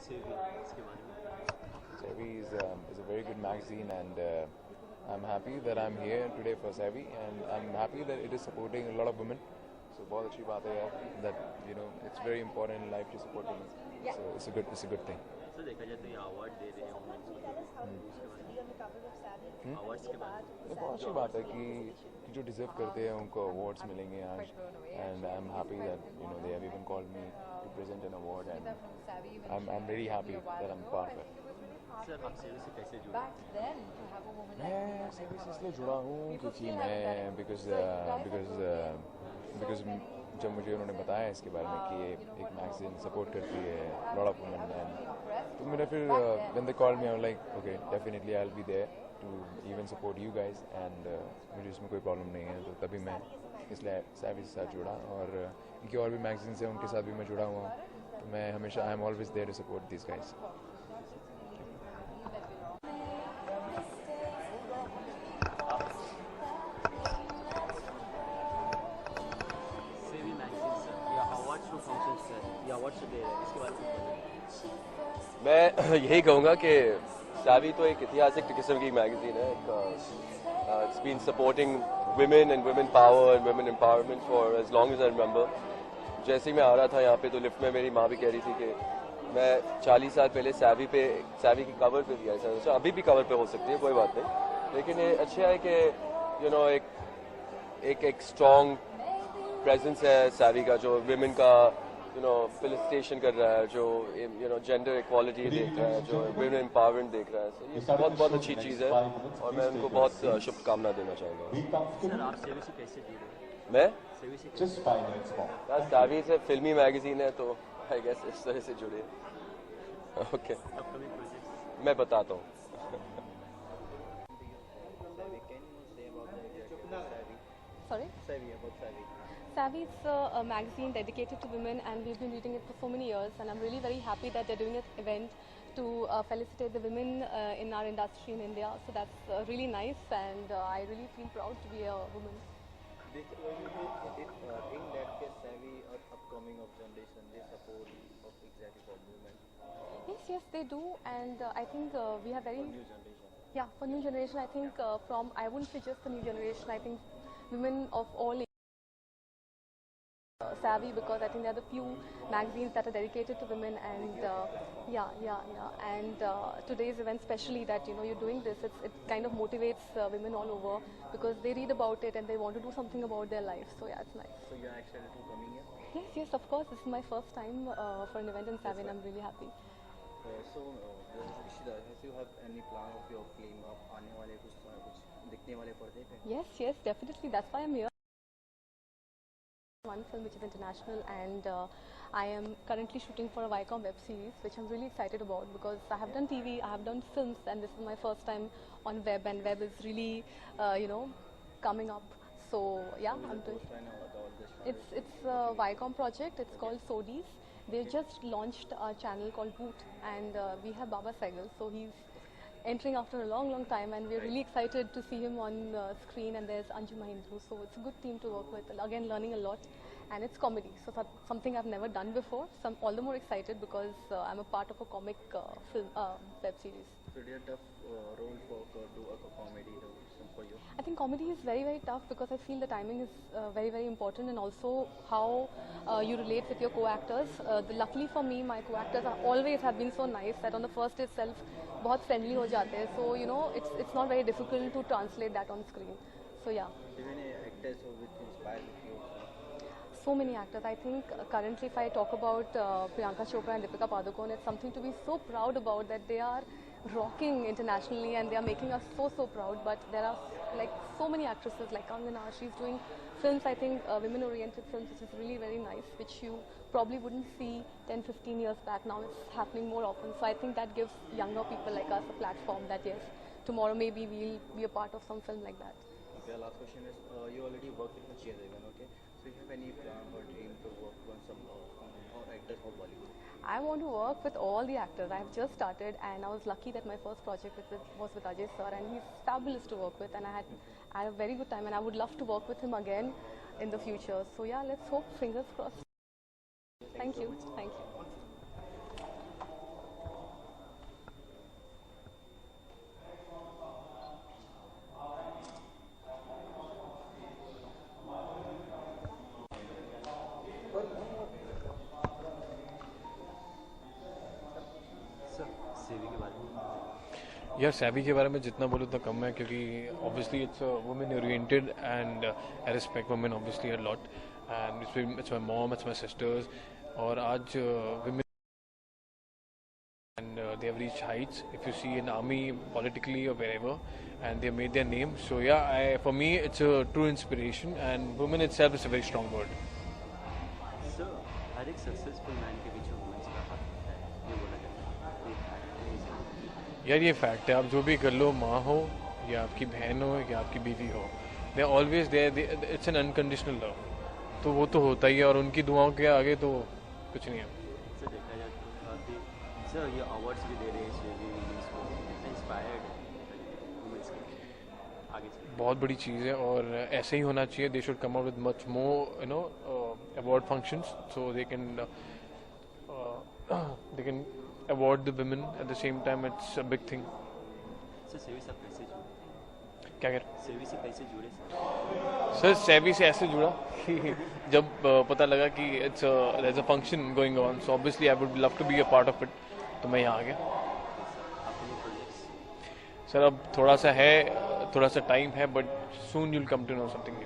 सेवी इसके बारे में? Savvy is a very good magazine, and I'm happy that I'm here today for Savvy, and I'm happy that it is supporting a lot of women. So बहुत अच्छी बात है यार, that it's very important in life to support women. So it's a good thing. Sir देखा जाए तो ये award दे रहे हैं वुमेन्स को, तो उसके बारे में अवार्ड्स के बारे में? ये बहुत अच्छी बात है कि जो डिजर्व करते हैं उनको अवार्ड्स मिलेंगे आज, and I am happy that they have even called me to present an award, and I'm really happy that I'm part of it. Sir आप सेवी से कैसे जुड़े? मैं सेवी से इसलिए जुड़ा हूँ क्योंकि मैं बिकॉज जब मुझे उन्होंने बताया इसके बारे में कि ये एक मैगजीन सपोर्ट करती है लॉट ऑफ वुमेन, एंड तो मेरा फिर when they called me I was like okay definitely I will be there to even support you guys, and मुझे इसमें कोई प्रॉब्लम नहीं है, तो तभी मैं इसलिए सेवी के साथ जुड़ा, और इनकी और भी मैगजीन्स हैं उनके साथ भी मैं जुड़ा हुआ हूँ, तो मैं हमेशा I am always there to support this guys. Savvy magazine sir या अवार्ड्स टू फंक्शन सर, ये अवार्ड्स दे रहे हैं, इसके बारे में? मैं यही कहूँगा कि सेवी तो एक ऐतिहासिक किस्म की मैगजीन है. It's been supporting women and women power and women empowerment for as long as I remember. जैसे ही मैं आ रहा था यहाँ पे तो लिफ्ट में मेरी माँ भी कह रही थी कि मैं 40 साल पहले सेवी की कवर पे दिया था. अच्छा अभी भी कवर पे हो सकती है, कोई बात नहीं, लेकिन ये अच्छा है कि एक स्ट्रॉन्ग प्रेजेंस है सेवी का, जो विमेन का फेलिसिटेशन कर रहा है, जो जेंडर इक्वालिटी देख रहा है, जो विमेन एम्पावरमेंट देख रहा है. So, ये बहुत अच्छी चीज़ है और मैं उनको बहुत शुभकामना देना चाहूँगा. सर आप सेवी से कैसे जुड़े? मैं सेवी से कैसे? यार सेवी से फिल्मी मैगजीन है तो आई गेस इस तरह से जुड़े. Okay upcoming projects? मैं बताता हूँ. Sorry? Savvy is a magazine dedicated to women, and we've been reading it for so many years, and I'm really very happy that they're doing an event to felicitate the women in our industry in India. So that's really nice, and I really feel proud to be a woman. Think that Savvy or upcoming of generation they support of exactly for movement Yes, they do, and I think we have very new generation. yeah, for new generation. I think I wouldn't say just the new generation. I think women of all Savvy, because I think there are the few magazines that are dedicated to women, and and today's event especially that you're doing this, it kind of motivates women all over because they read about it and they want to do something about their life. So yeah, it's nice. So you are excited to coming here? Yes, of course. This is my first time for an event in Savvy, and I'm really happy. Ishita, do you have any plan of your film of आने वाले कुछ दिखने वाले पर्दे पे? Yes, definitely. That's why I'm here. One film which is international, and I am currently shooting for a Viacom web series, which I'm really excited about because I have done TV, I have done films, and this is my first time on web, and web is really, coming up. So yeah, I'm doing. It's a Viacom project. It's called Sodies. They just launched a channel called Boot, and we have Baba Sehgal, so he's entering after a long time, and we're really excited to see him on screen. And there's Anju Mahindra, so it's a good team to work with. Again, learning a lot, and it's comedy, so that's something I've never done before. So I'm all the more excited because I'm a part of a comic film web series. So it is a tough role to do a comedy for you. I think comedy is very tough because I feel the timing is very important, and also how you relate with your co-actors. Luckily for me, my co-actors always have been so nice that on the first day itself, बहुत friendly हो जाते हैं. So it's not very difficult to translate that on screen. So yeah. Even actors who with inspired you. So many actors. I think currently, if I talk about Priyanka Chopra and Deepika Padukone, it's something to be so proud about that they are rocking internationally and they are making us so proud. But there are like so many actresses like Kangana. She's doing films, I think women-oriented films, which is really very nice, which you probably wouldn't see 10-15 years back. Now it's happening more often. So I think that gives younger people like us a platform that yes, tomorrow maybe we'll be a part of some film like that. Okay, last question is, you already worked with Cheerleader, okay? So you have any plan or dream to work on some actors of Bollywood? I want to work with all the actors. I have just started, and I was lucky that my first project was with Ajay sir, and he's fabulous to work with, and I had a very good time, and I would love to work with him again in the future. So yeah, let's hope, fingers crossed. Thank you. यार savvy के बारे में जितना बोलो उतना कम है, क्योंकि obviously it's women oriented and I respect women obviously a lot and it's my mom, it's my sister's, और आज women and they have reached heights if you see in army, politically or wherever, and they have made their name. So yeah, for me it's a true inspiration, and women itself is a very strong word. Sir हर एक successful man के पीछे women's का हाथ होता है, ये बोला जाता है, ये fact है, ये यार ये फैक्ट है, आप जो भी कर लो, माँ हो या आपकी बहन हो या आपकी बीवी हो, they always there, it's an unconditional love, तो वो तो होता ही है, और उनकी दुआओं के आगे तो कुछ नहीं है. सर देखा जाए तो अभी सर ये अवार्ड्स भी दे रहे हैं स्वीवी वुमेन्स को, इंस्पायर्ड वुमेन्स के आगे चल बहुत बड़ी चीज़ है और ऐसे ही होना चाहिए. They should come out with much more you know award functions so they can award the women at the same time. It's a big thing. Sir सेवी सब कैसे जुड़े, क्या कह रहे सेवी से कैसे जुड़े सर? सैवी से ऐसे जुड़ा कि जब पता लगा कि it's there is a function going on, so obviously I would love to be a part of it, तो मैं यहाँ आ गया. अपने प्रोजेक्ट्स? सर अब थोड़ा सा है, थोड़ा सा टाइम है, but soon you'll come to know something new.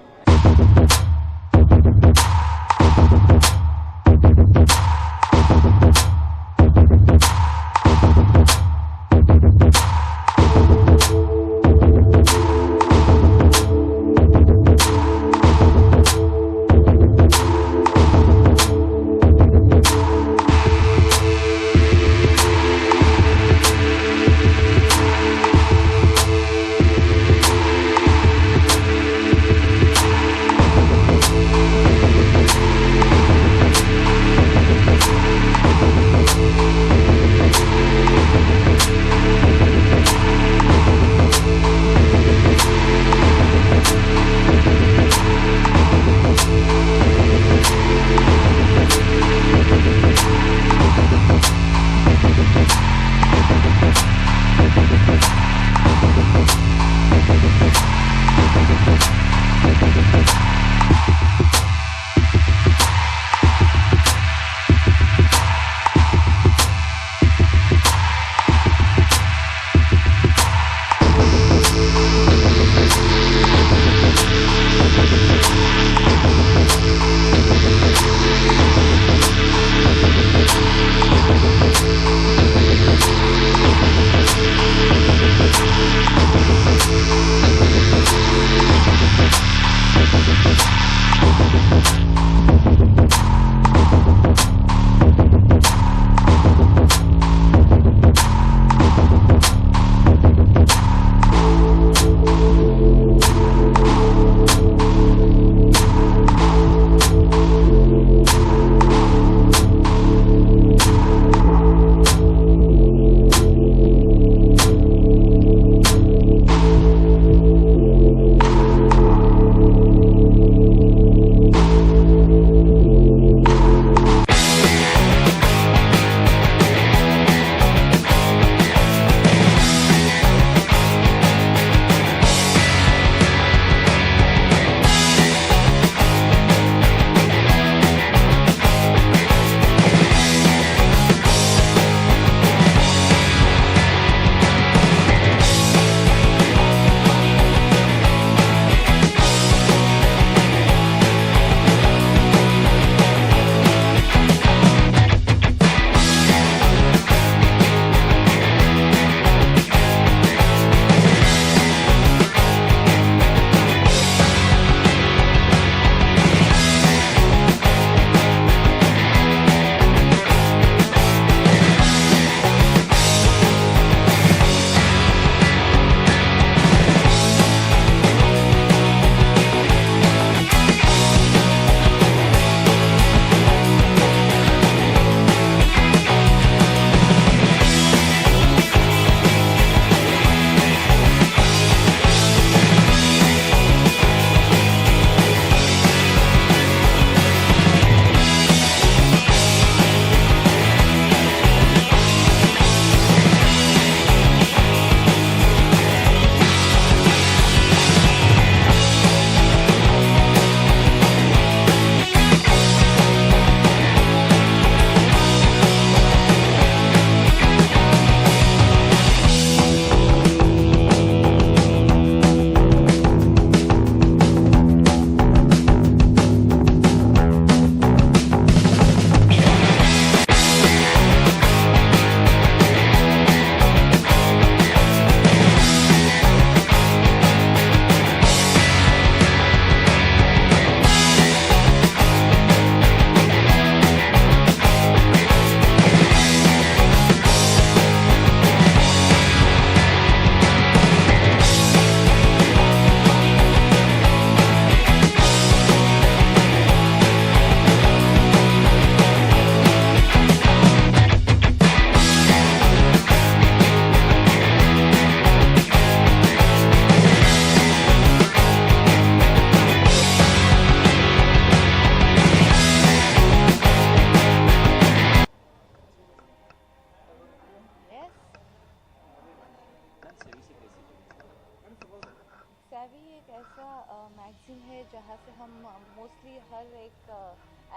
Magazine है जहाँ से हम मोस्टली हर एक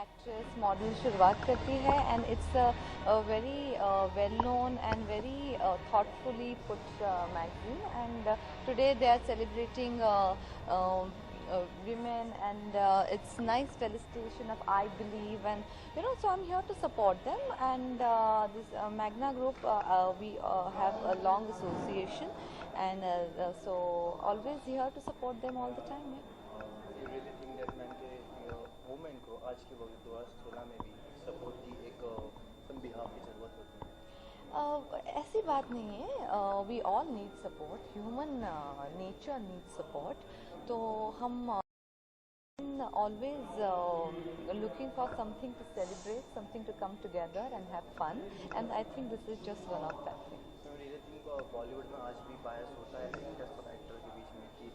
एक्ट्रेस मॉडल शुरुआत करती है and it's a very well known and very thoughtfully put magazine and today they are celebrating women and it's nice felicitation of I believe and so I'm here to support them and this Magna Group we have a long association and so always here to support them all the time. You really think that man के women को आज के वक्त 2016 में भी support की एक some behalf की जरूरत होती है? ऐसी बात नहीं है we all need support human nature need support तो हम always looking for something to celebrate, something to come together and have fun and I think this is just one of that thing. So you really think Bollywood में आज भी बायस होता है actors और actor के बीच में कि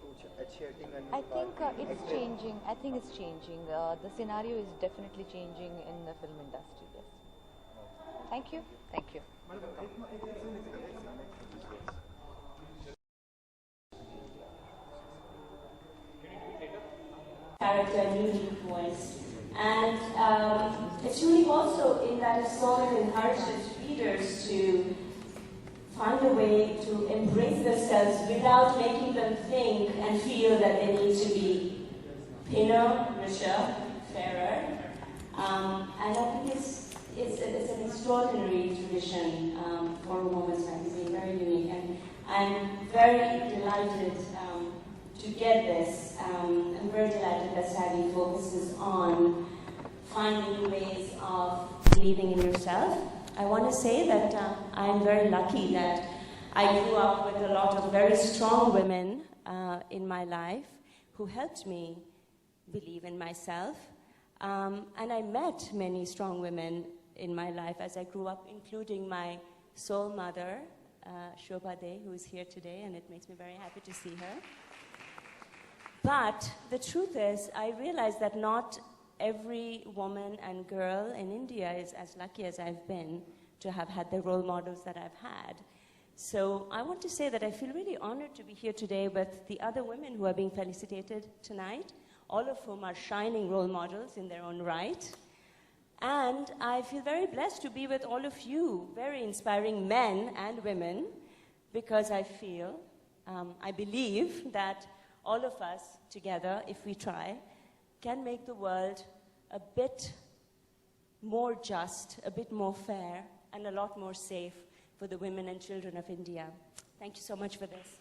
कुछ अच्छी एक्टिंग करनी I think it's changing. I think it's changing. The scenario is definitely changing in the film industry. Yes. Thank you. Thank you. Character, unique voice. And it's really also in that it sort of encourages readers to find a way to embrace themselves without making them think and feel that they need to be thinner, richer, fairer. And I think it's an extraordinary tradition for a woman's magazine, very unique. And I'm very delighted to get this. I'm very delighted that Savvy focuses on finding ways of believing in yourself. I want to say that I'm very lucky that I grew up with a lot of very strong women in my life who helped me believe in myself. And I met many strong women in my life as I grew up, including my soul mother, Shobha De, who is here today, and it makes me very happy to see her. But the truth is, I realized that not every woman and girl in India is as lucky as I've been to have had the role models that I've had. So I want to say that I feel really honored to be here today with the other women who are being felicitated tonight, all of whom are shining role models in their own right. And I feel very blessed to be with all of you, very inspiring men and women, because I feel, I believe that all of us together, if we try, can make the world a bit more just, a bit more fair, and a lot more safe for the women and children of India. Thank you so much for this.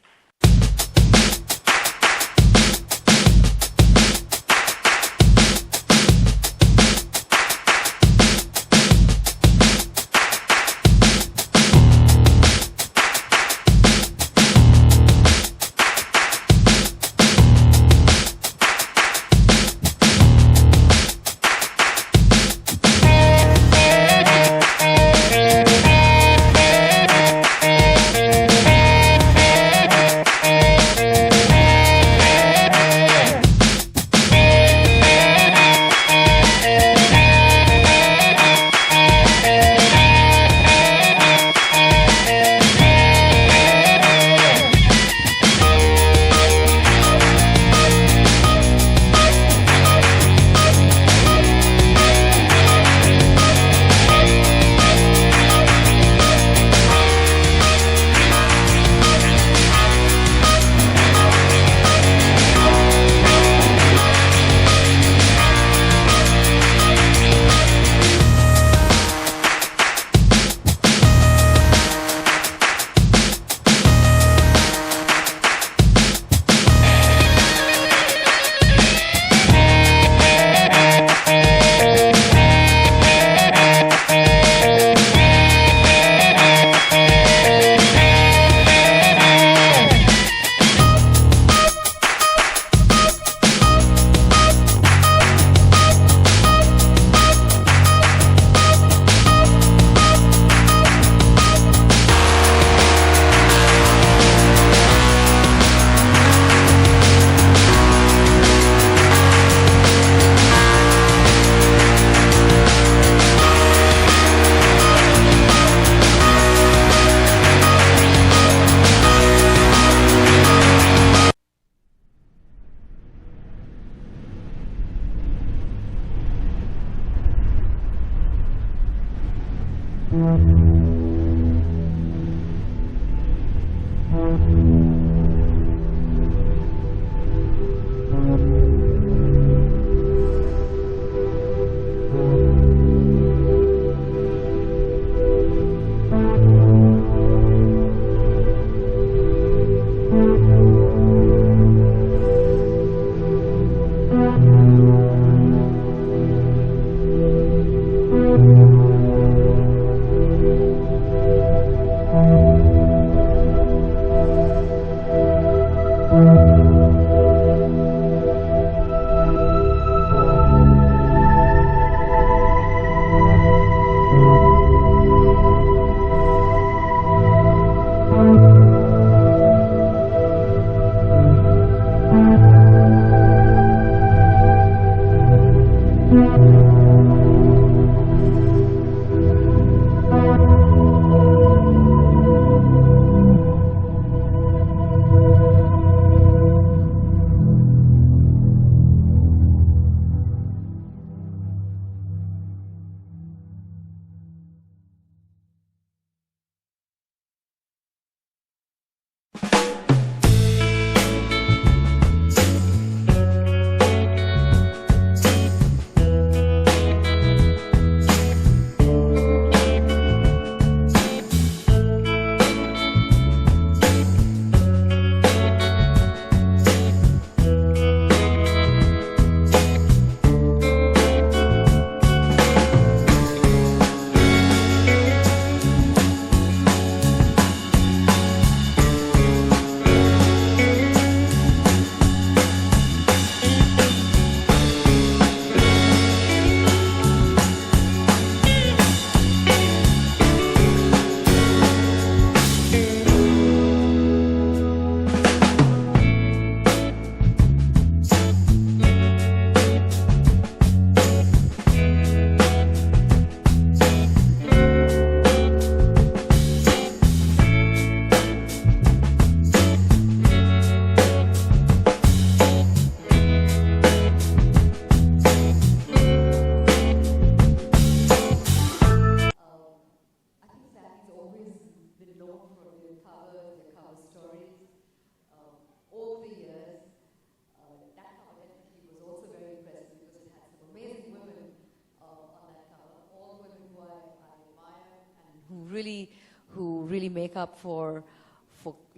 who really make up for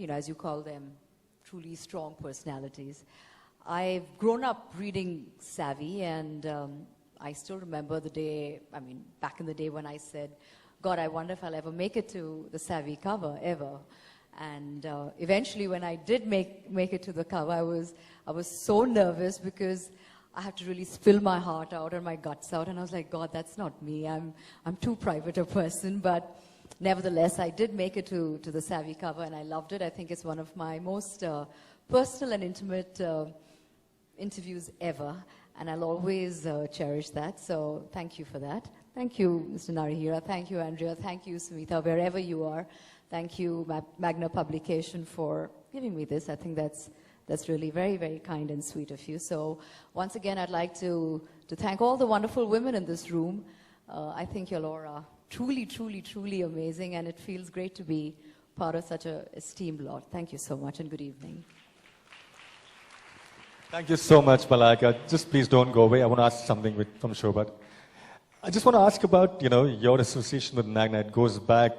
as you call them, truly strong personalities. I've grown up reading Savvy, and I still remember the day, back in the day when I said, God, I wonder if I'll ever make it to the Savvy cover, ever. And eventually when I did make it to the cover, I was so nervous because I had to really spill my heart out and my guts out, and I was like, God, that's not me. I'm too private a person, but nevertheless, I did make it to the Savvy cover, and I loved it. I think it's one of my most personal and intimate interviews ever, and I'll always cherish that. So thank you for that. Thank you, Mr. Narihira. Thank you, Andrea. Thank you, Sumita, wherever you are. Thank you, Magna Publication, for giving me this. I think that's really very, very kind and sweet of you. So once again, I'd like to thank all the wonderful women in this room. I think you're all truly, truly, truly amazing, and it feels great to be part of such an esteemed lot. Thank you so much, and good evening. Thank you so much, Malaika. Just please don't go away. I want to ask something from Shobhat. I just want to ask about, your association with Magna. It goes back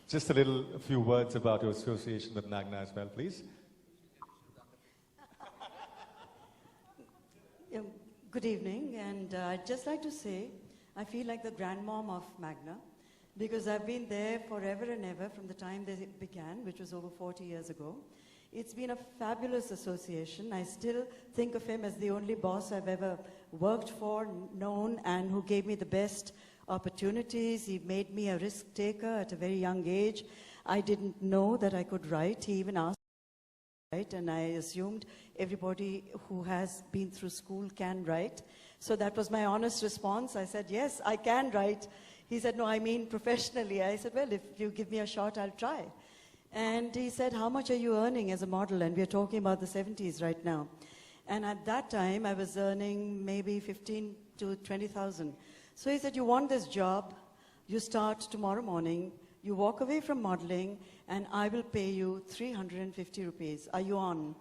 just a few words about your association with Magna as well, please. Good evening, and I'd just like to say, I feel like the grandmom of Magna, because I've been there forever and ever from the time they began, which was over 40 years ago. It's been a fabulous association. I still think of him as the only boss I've ever worked for, known, and who gave me the best opportunities. He made me a risk taker at a very young age. I didn't know that I could write. He even asked me to write, and I assumed everybody who has been through school can write. So that was my honest response. I said, yes, I can write. He said, no, I mean professionally. I said, well, if you give me a shot, I'll try. And he said, how much are you earning as a model? And we're talking about the 70s right now. And at that time, I was earning maybe 15 to 20,000. So he said, you want this job? You start tomorrow morning, you walk away from modeling, and I will pay you 350 rupees. Are you on?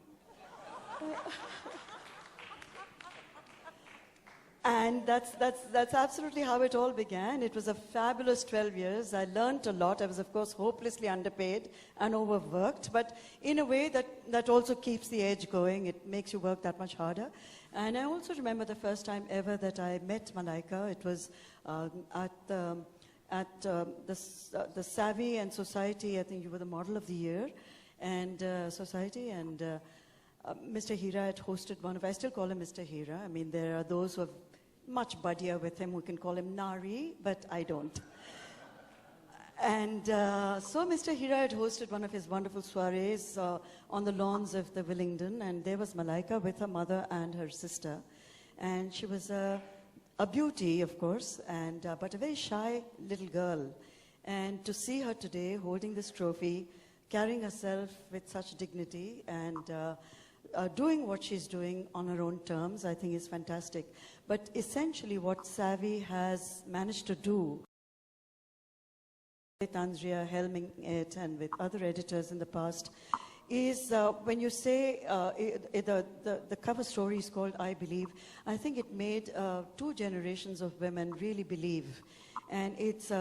And that's absolutely how it all began. It was a fabulous 12 years. I learned a lot. I was, of course, hopelessly underpaid and overworked, but in a way that also keeps the edge going. It makes you work that much harder. And I also remember the first time ever that I met Malaika. It was at the Savvy and Society. I think you were the model of the year, and Society, and Mr. Hira had hosted one of, I still call him Mr. Hira. I mean, there are those who have much buddier with him who can call him Nari, but I don't. And so Mr. Hira had hosted one of his wonderful soirees on the lawns of the Willingdon, and there was Malaika with her mother and her sister. And she was a beauty, of course, and but a very shy little girl. And to see her today holding this trophy, carrying herself with such dignity, and doing what she's doing on her own terms, I think is fantastic. But essentially what Savvy has managed to do, with Andrea helming it and with other editors in the past, is when you say the cover story is called I Believe, I think it made 2 generations of women really believe. And it's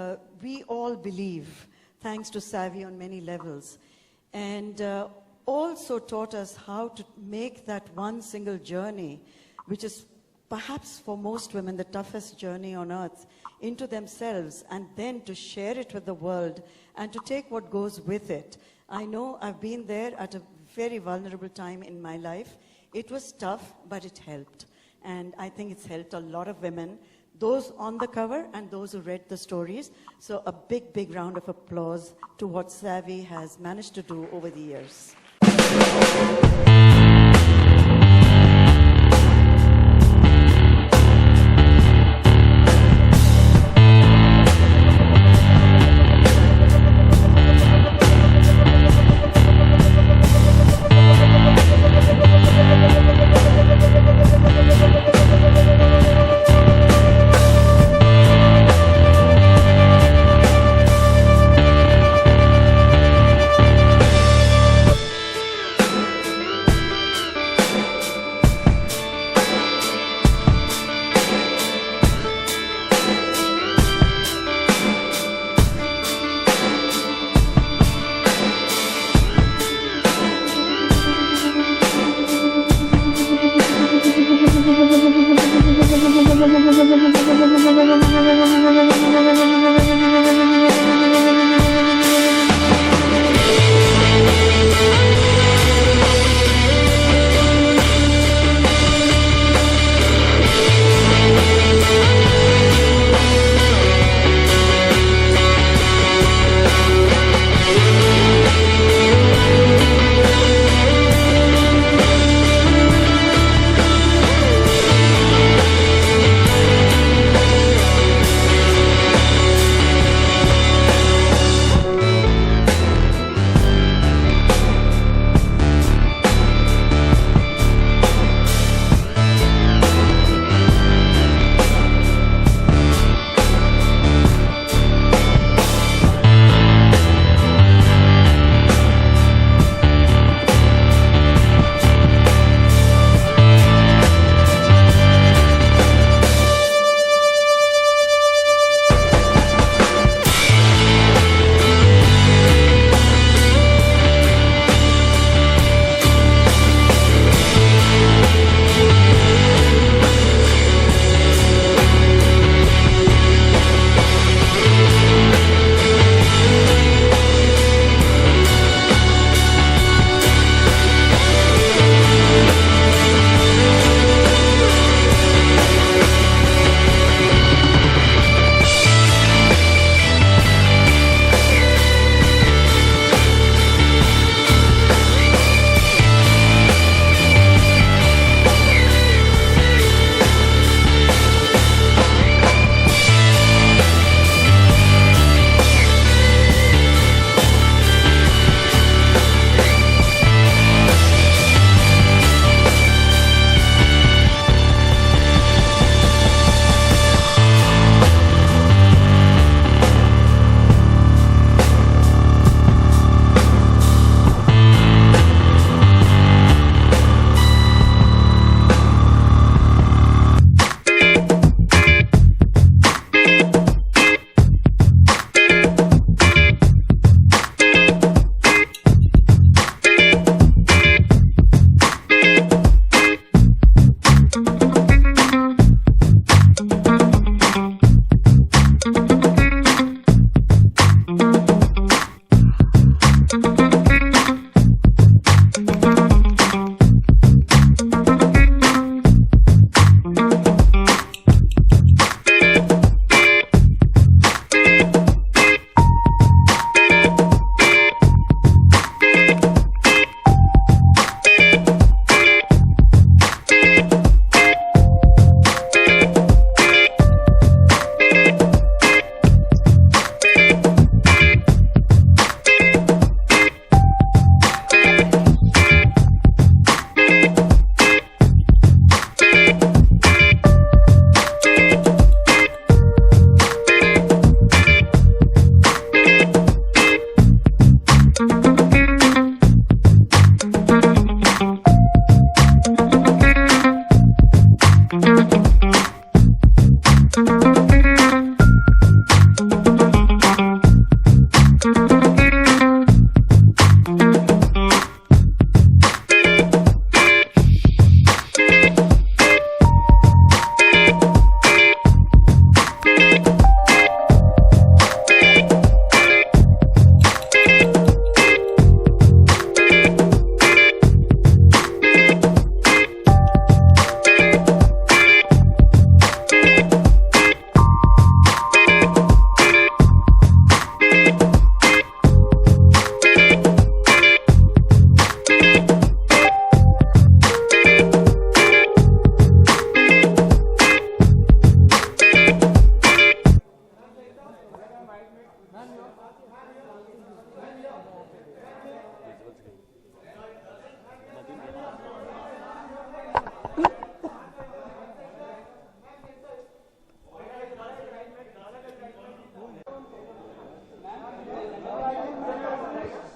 we all believe, thanks to Savvy on many levels. And also taught us how to make that one single journey, which is perhaps for most women the toughest journey on earth, into themselves, and then to share it with the world and to take what goes with it. I know I've been there at a very vulnerable time in my life. It was tough, but it helped. And I think it's helped a lot of women, those on the cover and those who read the stories. So a big, big round of applause to what Savvy has managed to do over the years.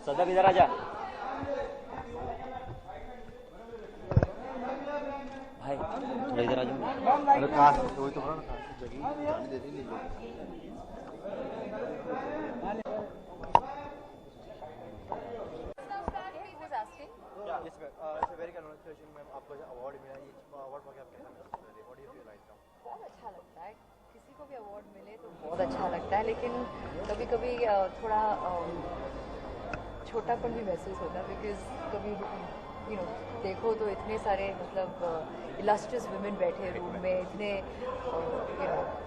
सदब इधर आजा भाई, थोड़ा इधर आजा। अरे कहाँ से वही तो बोला ना, कहाँ से जगह जाने देती नहीं लोग। Yes, ma'am. It's a very congratulations, ma'am. आपको जो award मिला, ये award पाके आप कैसा महसूस कर रहे हैं? What do you feel right now? बहुत अच्छा लगता है, किसी को भी अवार्ड मिले तो बहुत अच्छा लगता है, लेकिन कभी कभी थोड़ा छोटापन भी महसूस होता है, बिकॉज कभी देखो तो इतने सारे मतलब इलस्ट्रियस वुमेन बैठे रूम में, इतने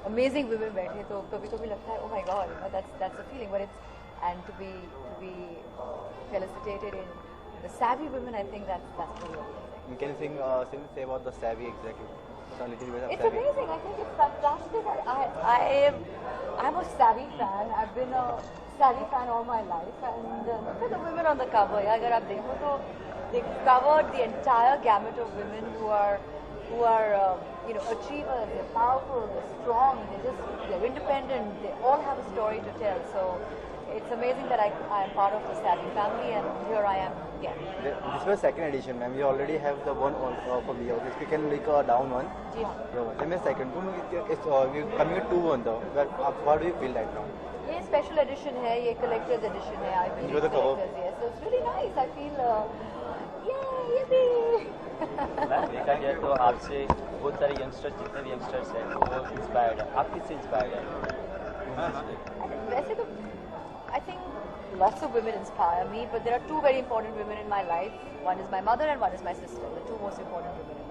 अमेजिंग वुमेन बैठे, तो कभी कभी लगता है oh my god, that's a feeling, but it's and to be felicitated in the savvy women, I think that's really amazing. Can you say about the savvy exactly? So a little bit of It's savvy. amazing. I think it's fantastic. I'm a savvy fan. I've been a savvy fan all my life, and look at the women on the cover. Yeah, अगर आप देखो तो they've covered the entire gamut of women who are achievers. They're powerful. They're strong. They're independent. They all have a story to tell. So it's amazing that I am part of the savvy family, and here I am again. This was second edition, ma'am. You already have the one from the office. You can make a down one. Yeah. Then the second one. It's coming at 2-1 though. How do you feel right now? ये special edition है, ये collector's edition है. I believe Enjoy the cover. collectors, yes. So it's really nice. I feel yippee. Ma'am देखा जाए तो आपसे बहुत सारे यंगस्टर्स, जितने भी यंगस्टर्स हैं वो इंस्पायर्ड है। आप किससे इंस्पायर्ड हैं? वैसे तो I think lots of women inspire me, but there are two very important women in my life. One is my mother and one is my sister, the two most important women in my life.